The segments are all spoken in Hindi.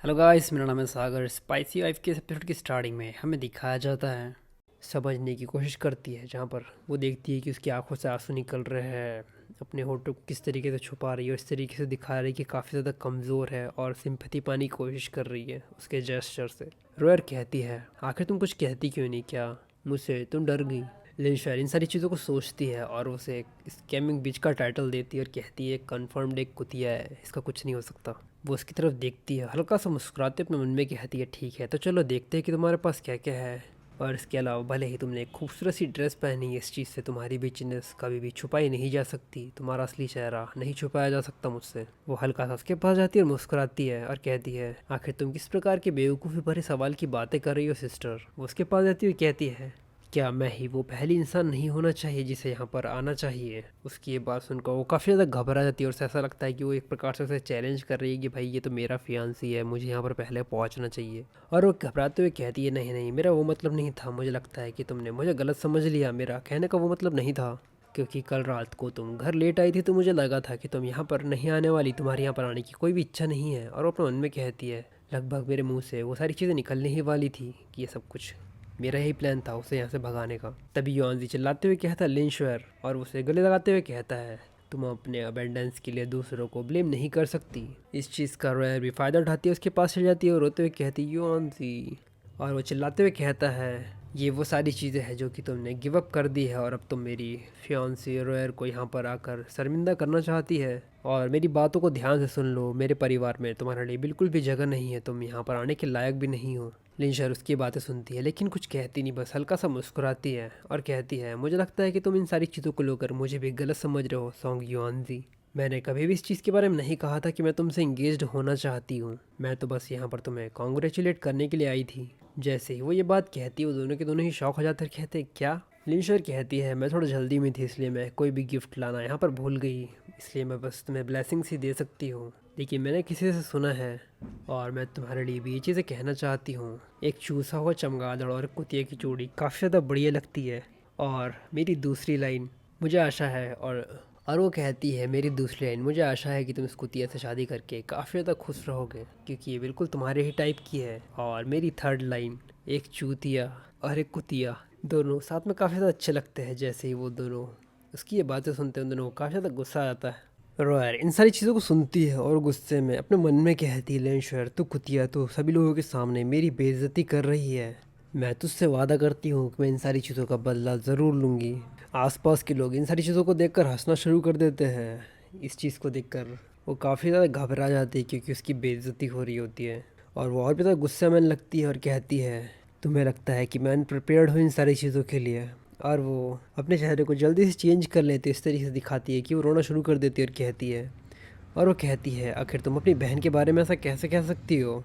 हेलो गाइस, मेरा नाम है सागर। स्पाइसी वाइफ के एपिसोड की स्टार्टिंग में हमें दिखाया जाता है, समझने की कोशिश करती है, जहाँ पर वो देखती है कि उसकी आंखों से आंसू निकल रहे हैं, अपने होठों को किस तरीके से छुपा रही है और इस तरीके से दिखा रही है कि काफ़ी ज़्यादा कमज़ोर है और सिंपैथी पाने की कोशिश कर रही है उसके जेस्चर से। रोयर कहती है, आखिर तुम कुछ कहती क्यों नहीं, क्या मुझसे तुम डर गई? लिंशर इन सारी चीज़ों को सोचती है और उसे स्कैमिंग बीच का टाइटल देती है और कहती है, कन्फर्म्ड एक कुतिया है, इसका कुछ नहीं हो सकता। वो उसकी तरफ देखती है, हल्का सा मुस्कुराते अपने मन में कहती है, ठीक है तो चलो देखते हैं कि तुम्हारे पास क्या क्या है। और इसके अलावा भले ही तुमने एक खूबसूरत सी ड्रेस पहनी है, इस चीज़ से तुम्हारी बिचनेस कभी भी छुपाई नहीं जा सकती, तुम्हारा असली चेहरा नहीं छुपाया जा सकता मुझसे। वो हल्का सा उसके पास जाती है और मुस्कुराती है और कहती है, आखिर तुम किस प्रकार के बेवकूफ़ी भरे सवाल की बातें कर रही हो सिस्टर? वो उसके पास जाती हुई कहती है, क्या मैं ही वो पहली इंसान नहीं होना चाहिए जिसे यहाँ पर आना चाहिए? उसकी ये बात सुनकर वो काफ़ी ज़्यादा घबरा जाती है और उसे ऐसा लगता है कि वो एक प्रकार से उसे चैलेंज कर रही है कि भाई ये तो मेरा फियांसी है, मुझे यहाँ पर पहले पहुँचना चाहिए। और वो घबराते हुए कहती है, नहीं नहीं, मेरा वो मतलब नहीं था, मुझे लगता है कि तुमने मुझे गलत समझ लिया, मेरा कहने का वो मतलब नहीं था। क्योंकि कल रात को तुम घर लेट आई थी तो मुझे लगा था कि तुम यहाँ पर नहीं आने वाली, तुम्हारे यहाँ पर आने की कोई भी इच्छा नहीं है। और वो अपने मन में कहती है, लगभग मेरे मुंह से वो सारी चीज़ें निकलने ही वाली थी कि ये सब कुछ मेरा ही प्लान था उसे यहाँ से भगाने का। तभी योआनजी चिल्लाते हुए कहता है, लिंशर, और उसे गले लगाते हुए कहता है, तुम अपने अबेंडेंस के लिए दूसरों को ब्लेम नहीं कर सकती। इस चीज़ का रोयर भी फ़ायदा उठाती है, उसके पास चल जाती है और रोते हुए कहती है, योआनजी। और वो चिल्लाते हुए कहता है, ये वो सारी चीज़ें हैं जो कि तुमने गिव अप कर दी है और अब तुम मेरी फियांसी रोयर को यहाँ पर आकर शर्मिंदा करना चाहती है। और मेरी बातों को ध्यान से सुन लो, मेरे परिवार में तुम्हारे लिए बिल्कुल भी जगह नहीं है, तुम यहाँ पर आने के लायक भी नहीं हो। लिंशर उसकी बातें सुनती है लेकिन कुछ कहती नहीं, बस हल्का सा मुस्कुराती है और कहती है, मुझे लगता है कि तुम इन सारी चीज़ों को लेकर मुझे भी गलत समझ रहे हो सोंग युआनजी। मैंने कभी भी इस चीज़ के बारे में नहीं कहा था कि मैं तुमसे इंगेज्ड होना चाहती हूँ, मैं तो बस यहाँ पर तुम्हें कॉन्ग्रेचुलेट करने के लिए आई थी। जैसे ही वो ये बात कहती है वो दोनों के दोनों ही शौक हो जाते हैं, कहते क्या? लिंशर कहती है, मैं थोड़ा जल्दी में थी इसलिए मैं कोई भी गिफ्ट लाना यहाँ पर भूल गई, इसलिए मैं बस तुम्हें ब्लेसिंग्स ही दे सकती हूँ। लेकिन मैंने किसी से सुना है और मैं तुम्हारे लिए भी ये चीज़ें कहना चाहती हूँ, एक चूसा हुआ चमगादड़ और कुतिया की जोड़ी काफ़ी ज़्यादा बढ़िया लगती है। और मेरी दूसरी लाइन, मुझे आशा है, और वो कहती है, मेरी दूसरी लाइन, मुझे आशा है कि तुम इस कुतिया से शादी करके काफ़ी ज़्यादा खुश रहोगे क्योंकि ये बिल्कुल तुम्हारे ही टाइप की है। और मेरी थर्ड लाइन, एक चूतिया और एक कुतिया दोनों साथ में काफ़ी ज़्यादा अच्छे लगते हैं। जैसे ही वो दोनों उसकी ये बातें सुनते हैं उन दोनों को काफ़ी ज़्यादा गुस्सा आ जाता है। रोयर इन सारी चीज़ों को सुनती है और गुस्से में अपने मन में कहती है, लेंशर तू कुतिया, तो सभी लोगों के सामने मेरी बेइज्जती कर रही है। मैं तुझसे वादा करती हूँ कि मैं इन सारी चीज़ों का बदला ज़रूर लूँगी। आसपास के लोग इन सारी चीज़ों को देखकर हंसना शुरू कर देते हैं। इस चीज़ को देखकर वो काफ़ी ज़्यादा घबरा जाती है क्योंकि उसकी बेइज्जती हो रही होती है। और वो और भी ज़्यादा गुस्से में लगती है और कहती है, तुम्हें लगता है कि मैं अनप्रिपेयर्ड हूँ इन सारी चीज़ों के लिए? और वो अपने चेहरे को जल्दी से चेंज कर लेती है, इस तरीके से दिखाती है कि वो रोना शुरू कर देती है और कहती है, और वो कहती है, आखिर तुम अपनी बहन के बारे में ऐसा कैसे कह सकती हो?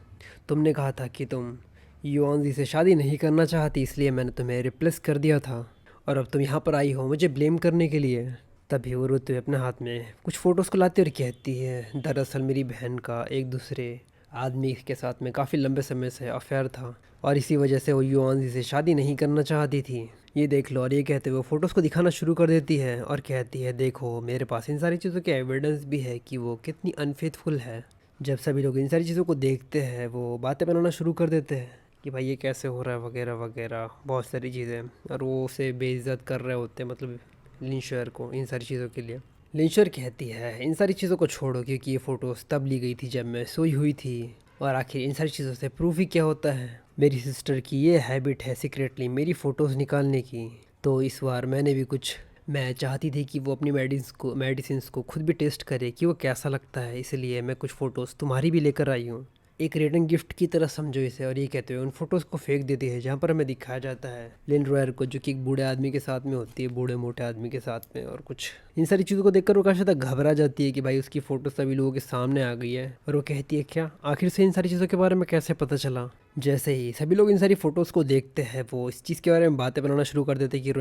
तुमने कहा था कि तुम युआनजी से शादी नहीं करना चाहती, इसलिए मैंने तुम्हें रिप्लेस कर दिया था, और अब तुम यहाँ पर आई हो मुझे ब्लेम करने के लिए। तभी वो रोते हुए अपने हाथ में कुछ फ़ोटोज़ को लाती और कहती है, दरअसल मेरी बहन का एक दूसरे आदमी के साथ में काफ़ी लंबे समय से अफेयर था और इसी वजह से वो युआनजी से शादी नहीं करना चाहती थी। ये देख लो। और ये कहते हुए वो फ़ोटोज़ को दिखाना शुरू कर देती है और कहती है, देखो मेरे पास इन सारी चीज़ों के एविडेंस भी है कि वो कितनी अनफेथफुल है। जब सभी लोग इन सारी चीज़ों को देखते हैं वो बातें बनाना शुरू कर देते हैं कि भाई ये कैसे हो रहा है वगैरह वगैरह, बहुत सारी चीज़ें, और वो उसे बेइज्जत कर रहे होते हैं, मतलब लिंशर को, इन सारी चीज़ों के लिए। लिंशर कहती है, इन सारी चीज़ों को छोड़ो क्योंकि ये फ़ोटोज़ तब ली गई थी जब मैं सोई हुई थी, और आखिर इन सारी चीज़ों से प्रूफ ही क्या होता है? मेरी सिस्टर की ये हैबिट है सीक्रेटली मेरी फ़ोटोज़ निकालने की। तो इस बार मैंने भी कुछ, मैं चाहती थी कि वो अपनी मेडिसिन्स को खुद भी टेस्ट करे कि वो कैसा लगता है, इसलिए मैं कुछ फ़ोटोज़ तुम्हारी भी लेकर आई हूँ, एक रिटर्न गिफ्ट की तरह समझो इसे। और ये कहते हुए उन फोटोज़ को फेंक देती है जहाँ पर हमें दिखाया जाता है लिन रॉयर को, जो कि एक बूढ़े आदमी के साथ में होती है, बूढ़े मोटे आदमी के साथ में। और कुछ इन सारी चीज़ों को देखकर वो काफ़ी ज़्यादा घबरा जाती है कि भाई उसकी फ़ोटो सभी लोगों के सामने आ गई है, और वो कहती है, क्या आखिर से इन सारी चीज़ों के बारे में कैसे पता चला? जैसे ही सभी लोग इन सारी फ़ोटोज़ को देखते हैं वो इस चीज़ के बारे में बातें बनाना शुरू कर देते हैं कि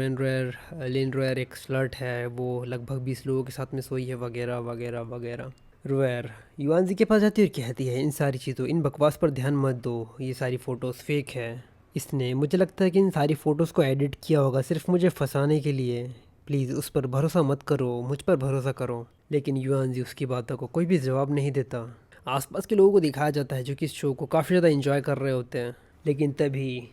लिन रॉयर एक स्लर्ट है, वो लगभग 20 लोगों के साथ में सोई है वगैरह वगैरह वगैरह। रोयर युआनजी के पास जाती है और कहती है, इन सारी चीज़ों, इन बकवास पर ध्यान मत दो, ये सारी फ़ोटोज़ फेक है। इसने, मुझे लगता है कि इन सारी फ़ोटोज़ को एडिट किया होगा सिर्फ मुझे फंसाने के लिए, प्लीज़ उस पर भरोसा मत करो, मुझ पर भरोसा करो। लेकिन युआनजी उसकी बातों को कोई भी जवाब नहीं देता। आसपास के लोगों को दिखाया जाता है जो कि इस शो को काफ़ी ज़्यादा एंजॉय कर रहे होते हैं। लेकिन तभी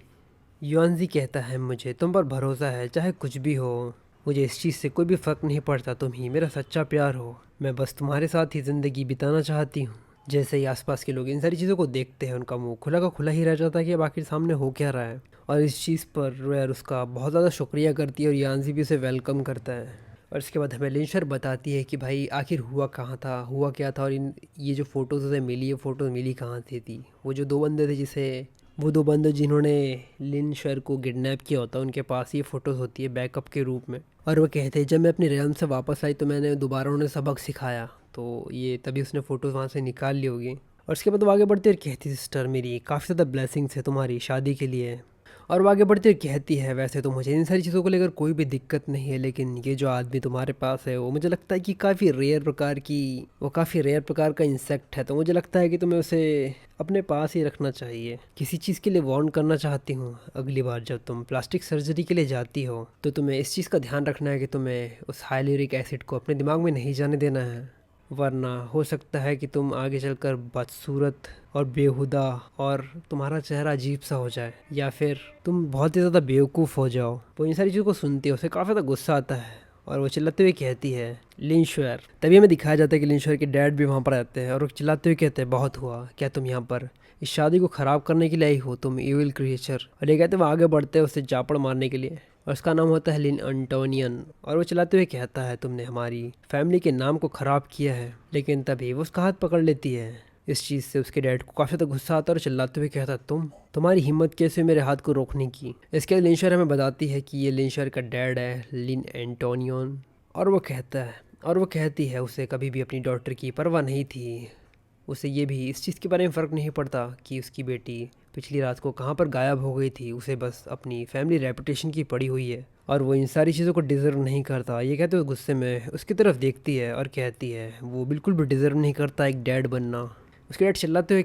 युआनजी कहता है, मुझे तुम पर भरोसा है, चाहे कुछ भी हो, मुझे इस चीज़ से कोई भी फ़र्क नहीं पड़ता, तुम ही मेरा सच्चा प्यार हो, मैं बस तुम्हारे साथ ही ज़िंदगी बिताना चाहती हूँ। जैसे ही आसपास के लोग इन सारी चीज़ों को देखते हैं, उनका मुंह खुला का खुला ही रह जाता है कि अब आखिर सामने हो क्या रहा है। और इस चीज़ पर रोयर उसका बहुत ज़्यादा शुक्रिया करती है और यानजी भी उसे वेलकम करता है। और इसके बाद हमें लिंशर बताती है कि भाई आखिर हुआ कहाँ था, हुआ क्या था, और इन ये जो फ़ोटोज़ उसे मिली, ये फ़ोटोज़ मिली कहाँ से थी। वो जो दो बंदे थे वो दो बंदे जिन्होंने लिंशर को किडनैप किया होता है, उनके पास ये फ़ोटोज़ होती है बैकअप के रूप में। और वो कहते हैं जब मैं अपनी रियाम से वापस आई तो मैंने दोबारा उन्हें सबक सिखाया, तो ये तभी उसने फ़ोटोज़ वहाँ से निकाल ली होगी। और उसके बाद वो आगे बढ़ती और कहती, सिस्टर मेरी काफ़ी ज़्यादा ब्लेसिंग्स है तुम्हारी शादी के लिए। और वो आगे बढ़ती और कहती है, वैसे तो मुझे इन सारी चीज़ों को लेकर कोई भी दिक्कत नहीं है, लेकिन ये जो आदमी तुम्हारे पास है वो मुझे लगता है कि काफ़ी रेयर प्रकार का इंसेक्ट है, तो मुझे लगता है कि तुम्हें उसे अपने पास ही रखना चाहिए। किसी चीज़ के लिए वार्न करना चाहती हूँ, अगली बार जब तुम प्लास्टिक सर्जरी के लिए जाती हो तो तुम्हें इस चीज़ का ध्यान रखना है कि तुम्हें उस हाइलोरिक एसिड को अपने दिमाग में नहीं जाने देना है, वरना हो सकता है कि तुम आगे चलकर बदसूरत और बेहुदा और तुम्हारा चेहरा अजीब सा हो जाए, या फिर तुम बहुत ही ज़्यादा बेवकूफ़ हो जाओ। वो इन सारी चीज़ों को सुनती है, उसे काफ़ी ज़्यादा गुस्सा आता है और वो चिल्लाते हुए कहती है, लिंशर। तभी हमें दिखाया जाता है कि लिंशर के डैड भी वहाँ पर आते हैं और वो चिल्लाते हुए कहते हैं, बहुत हुआ, क्या तुम यहाँ पर इस शादी को ख़राब करने के लिए आई हो, तुम इविल क्रिएचर। और ये कहते हैं वो आगे बढ़ते हैं उसे जापड़ मारने के लिए, और उसका नाम होता है लिन एंटोनियन। और वो चलाते हुए कहता है, तुमने हमारी फैमिली के नाम को ख़राब किया है। लेकिन तभी वो उसका हाथ पकड़ लेती है। इस चीज़ से उसके डैड को काफ़ी ज़्यादा गुस्सा आता है और चिल्लाते हुए कहता, तुम्हारी हिम्मत कैसे मेरे हाथ को रोकने की। इसके बाद लिंशर हमें बताती है कि ये लिंशर का डैड है, लिन एंटोनियन। और वो कहती है उसे कभी भी अपनी डॉटर की परवाह नहीं थी। उसे ये भी इस चीज़ के बारे में फ़र्क नहीं पड़ता कि उसकी बेटी पिछली रात को कहाँ पर गायब हो गई थी, उसे बस अपनी फैमिली रेपुटेशन की पड़ी हुई है और वो इन सारी चीज़ों को डिज़र्व नहीं करता। ये कहते हुए गुस्से में उसकी तरफ देखती है और कहती है वो बिल्कुल भी डिज़र्व नहीं करता एक डैड बनना। उसके डैड चिल्लाते हुए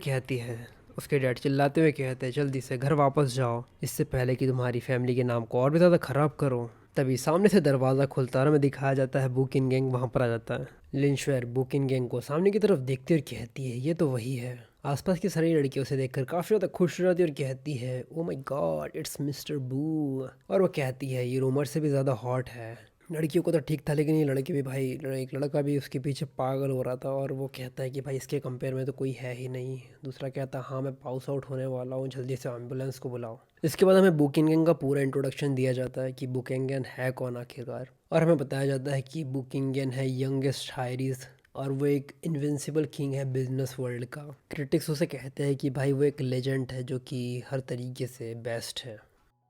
कहते हैं, जल्दी से घर वापस जाओ, इससे पहले कि तुम्हारी फैमिली के नाम को और भी ज़्यादा ख़राब करो। तभी सामने से दरवाज़ा खुलता है और हमें दिखाया जाता है बुकिन गैंग वहाँ पर आ जाता है। लिंशवेर बुकिन गैंग को सामने की तरफ देखती और कहती है, ये तो वही है। आसपास की सारी लड़कियों से देखकर काफ़ी ज़्यादा खुश हो जाती है और कहती है, oh my God, it's mister बू। और वो कहती है ये रूमर से भी ज़्यादा हॉट है। लड़कियों को तो ठीक था, लेकिन ये लड़के भी भाई, एक लड़का भी उसके पीछे पागल हो रहा था और वो कहता है कि भाई इसके कंपेयर में तो कोई है ही नहीं। दूसरा कहता है, हाँ मैं पाउस आउट होने वाला हूँ, जल्दी से एम्बुलेंस को बुलाओ। इसके बाद हमें बुकिंगन का पूरा इंट्रोडक्शन दिया जाता है कि बुकिंगन है कौन आखिरकार, और हमें बताया जाता है कि बुकिंगन है यंगेस्ट हायरीज और वो एक इन्विंसिबल किंग है बिजनेस वर्ल्ड का। क्रिटिक्स उसे कहते हैं कि भाई वो एक लेजेंड है जो कि हर तरीके से बेस्ट है।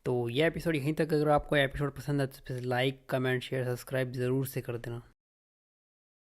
तो ये एपिसोड यहीं तक। अगर आपको एपिसोड पसंद है तो लाइक, कमेंट, शेयर, सब्सक्राइब ज़रूर से कर देना।